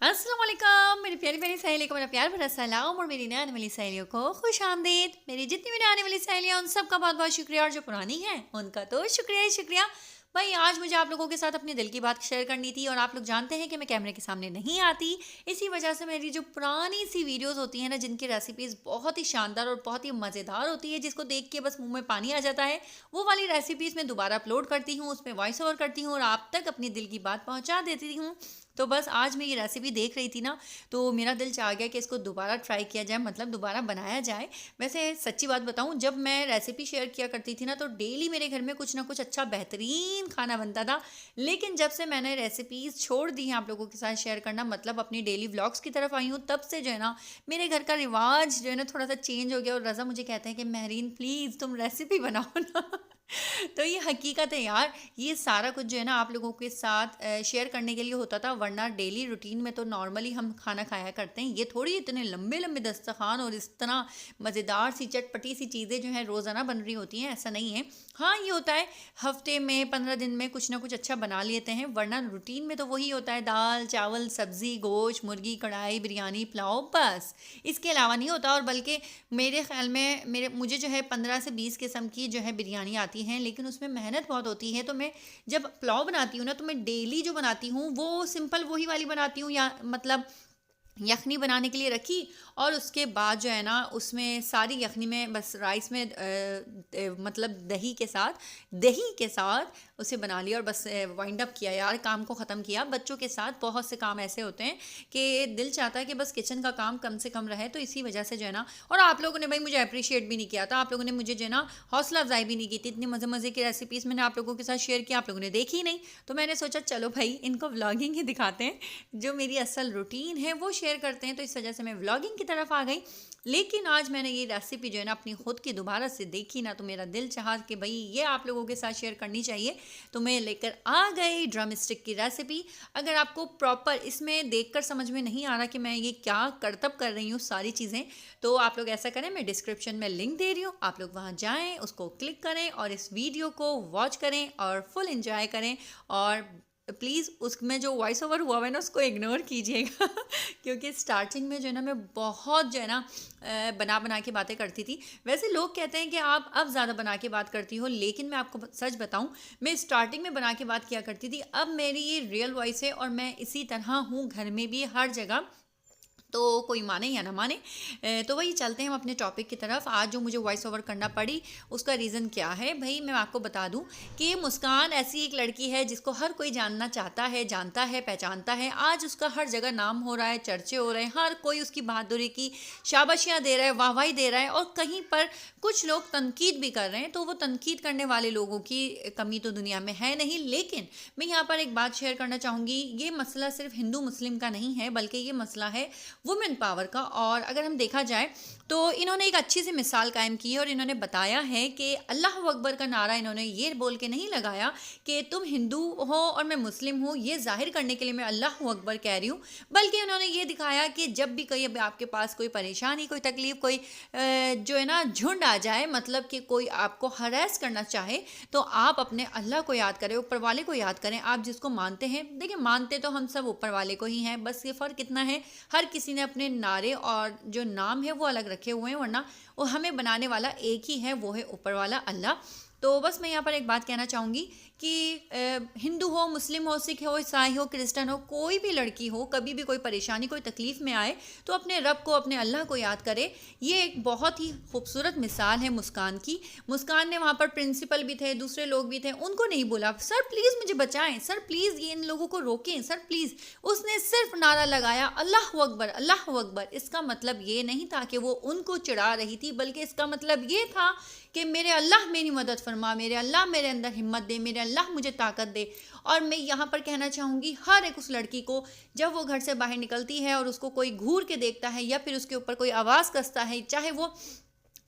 अस्सलाम वालेकुम मेरी प्यारी प्यारी सहेलियों को मेरा प्यार भरा सलाम और मेरी नई आने वाली सहेलियों को खुश आमदीद। मेरी जितनी भी नई आने वाली सहेलियां उन सबका बहुत बहुत शुक्रिया, और जो पुरानी हैं उनका तो शुक्रिया ही शुक्रिया। भाई आज मुझे आप लोगों के साथ अपने दिल की बात शेयर करनी थी, और आप लोग जानते हैं कि मैं कैमरे के सामने नहीं आती। इसी वजह से मेरी जो पुरानी सी वीडियोस होती हैं ना, जिनकी रेसिपीज़ बहुत ही शानदार और बहुत ही मज़ेदार होती है, जिसको देख के बस मुंह में पानी आ जाता है, वो वाली रेसिपीज़ मैं दोबारा अपलोड करती हूँ, उसमें वॉइस ओवर करती हूँ और आप तक अपनी दिल की बात पहुँचा देती हूँ। तो बस आज मैं ये रेसिपी देख रही थी ना, तो मेरा दिल चाह गया कि इसको दोबारा ट्राई किया जाए, मतलब दोबारा बनाया जाए। वैसे सच्ची बात बताऊं, जब मैं रेसिपी शेयर किया करती थी ना, तो डेली मेरे घर में कुछ ना कुछ अच्छा बेहतरीन खाना बनता था। लेकिन जब से मैंने रेसिपीज़ छोड़ दी हैं आप लोगों के साथ शेयर करना, मतलब अपनी डेली व्लॉग्स की तरफ आई हूँ, तब से जो है ना मेरे घर का रिवाज जो है ना थोड़ा सा चेंज हो गया। और रज़ा मुझे कहते हैं कि महरीन प्लीज़ तुम रेसिपी बनाओ ना। तो ये हकीकत है यार, ये सारा कुछ जो है ना आप लोगों के साथ शेयर करने के लिए होता था, वरना डेली रूटीन में तो नॉर्मली हम खाना खाया करते हैं। ये थोड़ी इतने लंबे लंबे दस्तरखान और इस तरह मज़ेदार सी चटपटी सी चीज़ें जो हैं रोज़ाना बन रही होती हैं, ऐसा नहीं है। हाँ ये होता है हफ्ते में 15 दिन में कुछ ना कुछ अच्छा बना लेते हैं, वरना रूटीन में तो वही होता है दाल चावल सब्ज़ी गोश्त मुर्गी कढ़ाई बिरयानी पुलाव, बस इसके अलावा नहीं होता। और बल्कि मेरे ख्याल में मुझे जो है 15 से 20 किस्म की जो है बिरयानी आती हैं, लेकिन उसमें मेहनत बहुत होती है। तो मैं जब पुलाव बनाती हूँ ना, तो मैं डेली जो बनाती हूँ वो सिंपल वही वाली बनाती हूँ, या मतलब यखनी बनाने के लिए रखी, और उसके बाद जो है ना उसमें सारी यखनी में बस राइस में मतलब दही के साथ उसे बना लिया और बस वाइंड अप किया यार, काम को ख़त्म किया। बच्चों के साथ बहुत से काम ऐसे होते हैं कि दिल चाहता है कि बस किचन का काम कम से कम रहे, तो इसी वजह से जो है ना। और आप लोगों ने भाई मुझे अप्रिशिएट भी नहीं किया था, आप लोगों ने मुझे जो है ना हौसला अफजाई भी नहीं की थी। इतनी मज़े मज़े की रेसिपीज़ मैंने आप लोगों के साथ शेयर किया, आप लोगों ने देखी नहीं, तो मैंने सोचा चलो भाई इनको व्लॉगिंग ही दिखाते हैं, जो मेरी असल रूटीन है वो शेयर करते हैं। तो इस वजह से मैं व्लॉगिंग की तरफ आ गई। लेकिन आज मैंने ये रेसिपी जो है ना अपनी खुद की दोबारा से देखी ना, तो मेरा दिल चाहा कि भाई ये आप लोगों के साथ शेयर करनी चाहिए, तो मैं लेकर आ गई ड्रम स्टिक की रेसिपी। अगर आपको प्रॉपर इसमें देखकर समझ में नहीं आ रहा कि मैं ये क्या करतब कर रही हूँ सारी चीज़ें, तो आप लोग ऐसा करें, मैं डिस्क्रिप्शन में लिंक दे रही हूँ, आप लोग वहाँ जाएँ, उसको क्लिक करें और इस वीडियो को वॉच करें और फुल इंजॉय करें। और प्लीज़ उसमें जो वॉइस ओवर हुआ है ना उसको इग्नोर कीजिएगा। क्योंकि स्टार्टिंग में जो है ना मैं बहुत जो है ना बना बना के बातें करती थी। वैसे लोग कहते हैं कि आप अब ज़्यादा बना के बात करती हो, लेकिन मैं आपको सच बताऊं, मैं स्टार्टिंग में बना के बात किया करती थी। अब मेरी ये रियल वॉइस है और मैं इसी तरह हूँ, घर में भी हर जगह, तो कोई माने या ना माने। तो वही चलते हैं हम अपने टॉपिक की तरफ। आज जो मुझे वॉइस ओवर करना पड़ी उसका रीज़न क्या है भाई, मैं आपको बता दूं कि मुस्कान ऐसी एक लड़की है जिसको हर कोई जानना चाहता है, जानता है, पहचानता है। आज उसका हर जगह नाम हो रहा है, चर्चे हो रहे हैं, हर कोई उसकी बहादुरी की शाबाशियाँ दे रहा है, वाहवाही दे रहा है, और कहीं पर कुछ लोग तनकीद भी कर रहे हैं। तो वो तनकीद करने वाले लोगों की कमी तो दुनिया में है नहीं। लेकिन मैं यहाँ पर एक बात शेयर करना चाहूँगी, ये मसला सिर्फ हिंदू मुस्लिम का नहीं है, बल्कि ये मसला है वुमेन पावर का। और अगर हम देखा जाए तो इन्होंने एक अच्छी सी मिसाल कायम की है, और इन्होंने बताया है कि अल्लाह अकबर का नारा इन्होंने ये बोल के नहीं लगाया कि तुम हिंदू हो और मैं मुस्लिम हूँ, ये जाहिर करने के लिए मैं अल्लाह अकबर कह रही हूँ, बल्कि उन्होंने ये दिखाया कि जब भी कोई आपके पास कोई परेशानी, कोई तकलीफ, कोई जो है ना झुंड आ जाए, मतलब कि कोई आपको हरास करना चाहे, तो आप अपने अल्लाह को याद करें, ऊपर वाले को याद करें, आप जिसको मानते हैं। देखिए मानते तो हम सब ऊपर वाले को ही हैं, बस ये फ़र्क इतना है हर किसी ने अपने नारे और जो नाम है वो अलग रखे हुए हैं, वरना वो हमें बनाने वाला एक ही है, वो है ऊपर वाला अल्लाह। तो बस मैं यहाँ पर एक बात कहना चाहूँगी कि हिंदू हो, मुस्लिम हो, सिख हो, ईसाई हो, क्रिश्चियन हो, कोई भी लड़की हो, कभी भी कोई परेशानी, कोई तकलीफ़ में आए, तो अपने रब को, अपने अल्लाह को याद करे। ये एक बहुत ही खूबसूरत मिसाल है मुस्कान की। मुस्कान ने वहाँ पर प्रिंसिपल भी थे, दूसरे लोग भी थे, उनको नहीं बोला सर प्लीज़ मुझे बचाएं, सर प्लीज़ ये इन लोगों को रोकें, सर प्लीज़। उसने सिर्फ नारा लगाया अल्लाह अकबर, अल्लाह अकबर। इसका मतलब ये नहीं था कि वो उनको चिढ़ा रही थी, बल्कि इसका मतलब ये था कि मेरे अल्लाह मेरी मदद फरमा, मेरे अल्लाह मेरे अंदर हिम्मत दे, मेरे अल्लाह मुझे ताकत दे। और मैं यहाँ पर कहना चाहूँगी हर एक उस लड़की को, जब वो घर से बाहर निकलती है और उसको कोई घूर के देखता है या फिर उसके ऊपर कोई आवाज़ कसता है, चाहे वो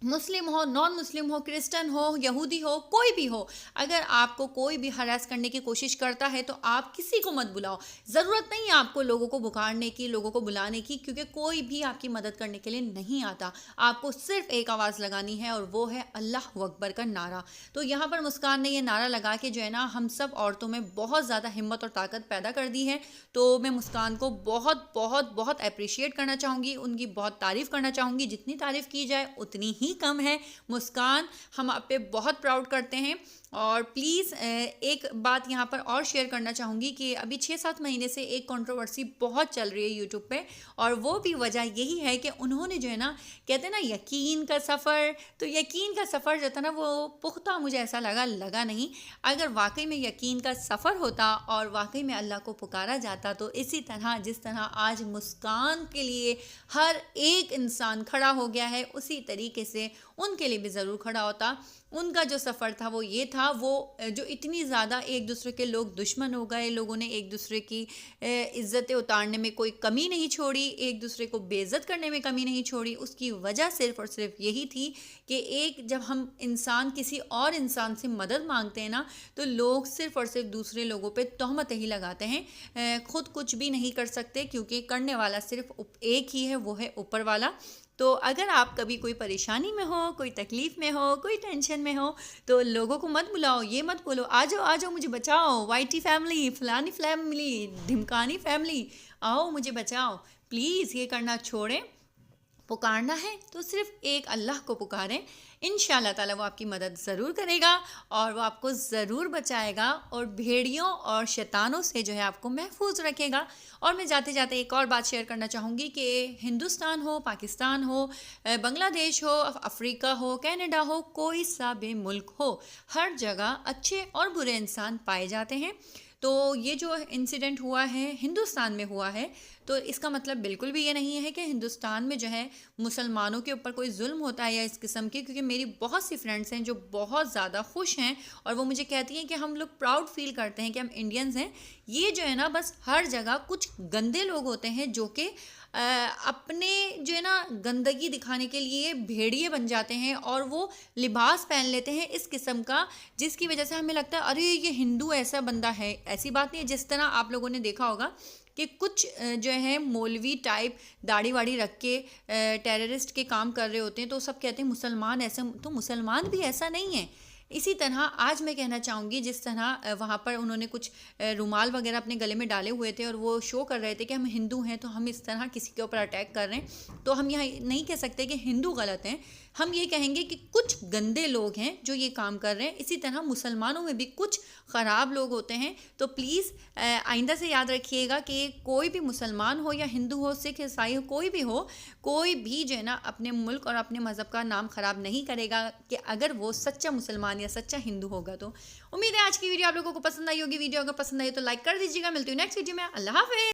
मुस्लिम हो, नॉन मुस्लिम हो, क्रिश्चियन हो, यहूदी हो, कोई भी हो, अगर आपको कोई भी हरास करने की कोशिश करता है तो आप किसी को मत बुलाओ। ज़रूरत नहीं है आपको लोगों को पुकारने की, लोगों को बुलाने की, क्योंकि कोई भी आपकी मदद करने के लिए नहीं आता। आपको सिर्फ एक आवाज़ लगानी है और वो है अल्लाह अकबर का नारा। तो यहाँ पर मुस्कान ने ये नारा लगा के जो है ना हम सब औरतों में बहुत ज़्यादा हिम्मत और ताकत पैदा कर दी है। तो मैं मुस्कान को बहुत बहुत बहुत अप्रिशिएट करना चाहूँगी, उनकी बहुत तारीफ़ करना चाहूँगी। जितनी तारीफ़ की जाए उतनी ही कम है। मुस्कान, हम आप पे बहुत प्राउड करते हैं। और प्लीज़ एक बात यहाँ पर और शेयर करना चाहूँगी कि अभी 6-7 महीने से एक कंट्रोवर्सी बहुत चल रही है यूट्यूब पे, और वो भी वजह यही है कि उन्होंने जो है ना, कहते हैं ना यकीन का सफ़र, तो यकीन का सफ़र जो था ना वो पुख्ता मुझे ऐसा लगा नहीं। अगर वाकई में यकीन का सफ़र होता और वाकई में अल्लाह को पुकारा जाता तो इसी तरह जिस तरह आज मुस्कान के लिए हर एक इंसान खड़ा हो गया है, उसी तरीके से उनके लिए भी ज़रूर खड़ा होता। उनका जो सफ़र था वो ये था, वो जो इतनी ज़्यादा एक दूसरे के लोग दुश्मन हो गए, लोगों ने एक दूसरे की इज़्ज़तें उतारने में कोई कमी नहीं छोड़ी, एक दूसरे को बेइज्जत करने में कमी नहीं छोड़ी। उसकी वजह सिर्फ़ और सिर्फ यही थी कि एक जब हम इंसान किसी और इंसान से मदद मांगते हैं ना, तो लोग सिर्फ़ और सिर्फ दूसरे लोगों पे तोहमतें ही लगाते हैं, खुद कुछ भी नहीं कर सकते, क्योंकि करने वाला सिर्फ एक ही है, वो है ऊपर वाला। तो अगर आप कभी कोई परेशानी में हो, कोई तकलीफ़ में हो, कोई टेंशन में हो, तो लोगों को मत बुलाओ, ये मत बोलो आ जाओ मुझे बचाओ, वाईटी फैमिली, फलानी फैमिली, ढिमकानी फैमिली, आओ मुझे बचाओ। प्लीज़ ये करना छोड़ें। पुकारना है तो सिर्फ एक अल्लाह को पुकारें, इंशाल्लाह ताला वो आपकी मदद ज़रूर करेगा और वो आपको ज़रूर बचाएगा और भेड़ियों और शैतानों से जो है आपको महफूज रखेगा। और मैं जाते जाते एक और बात शेयर करना चाहूँगी कि हिंदुस्तान हो, पाकिस्तान हो, बांग्लादेश हो, अफ्रीका हो, कनाडा हो, कोई सा भी मुल्क हो, हर जगह अच्छे और बुरे इंसान पाए जाते हैं। तो ये जो इंसिडेंट हुआ है हिंदुस्तान में हुआ है, तो इसका मतलब बिल्कुल भी ये नहीं है कि हिंदुस्तान में जो है मुसलमानों के ऊपर कोई जुल्म होता है या इस किस्म की, क्योंकि मेरी बहुत सी फ्रेंड्स हैं जो बहुत ज़्यादा खुश हैं और वो मुझे कहती हैं कि हम लोग प्राउड फील करते हैं कि हम इंडियंस हैं। ये जो है ना बस हर जगह कुछ गंदे लोग होते हैं जो कि अपने जो है ना गंदगी दिखाने के लिए भेड़िए बन जाते हैं और वो लिबास पहन लेते हैं इस किस्म का, जिसकी वजह से हमें लगता है अरे ये हिंदू ऐसा बंदा है। ऐसी बात नहीं है। जिस तरह आप लोगों ने देखा होगा कि कुछ जो है मौलवी टाइप दाढ़ी वाड़ी रख के टेररिस्ट के काम कर रहे होते हैं, तो सब कहते हैं मुसलमान ऐसे, तो मुसलमान भी ऐसा नहीं है। इसी तरह आज मैं कहना चाहूँगी, जिस तरह वहाँ पर उन्होंने कुछ रुमाल वगैरह अपने गले में डाले हुए थे और वो शो कर रहे थे कि हम हिंदू हैं, तो हम इस तरह किसी के ऊपर अटैक कर रहे हैं, तो हम यहाँ नहीं कह सकते कि हिंदू गलत हैं। हम ये कहेंगे कि कुछ गंदे लोग हैं जो ये काम कर रहे हैं। इसी तरह मुसलमानों में भी कुछ ख़राब लोग होते हैं। तो प्लीज़ आइंदा से याद रखिएगा कि कोई भी मुसलमान हो या हिंदू हो, सिख, ईसाई हो, कोई भी जो है ना अपने मुल्क और अपने मज़हब का नाम ख़राब नहीं करेगा, कि अगर वो सच्चा मुसलमान या सच्चा हिंदू होगा। तो उम्मीद है आज की वीडियो आप लोगों को पसंद आई होगी। वीडियो अगर पसंद आई तो लाइक कर दीजिएगा। मिलती हूँ नेक्स्ट वीडियो में। अल्लाह हाफ़िज़।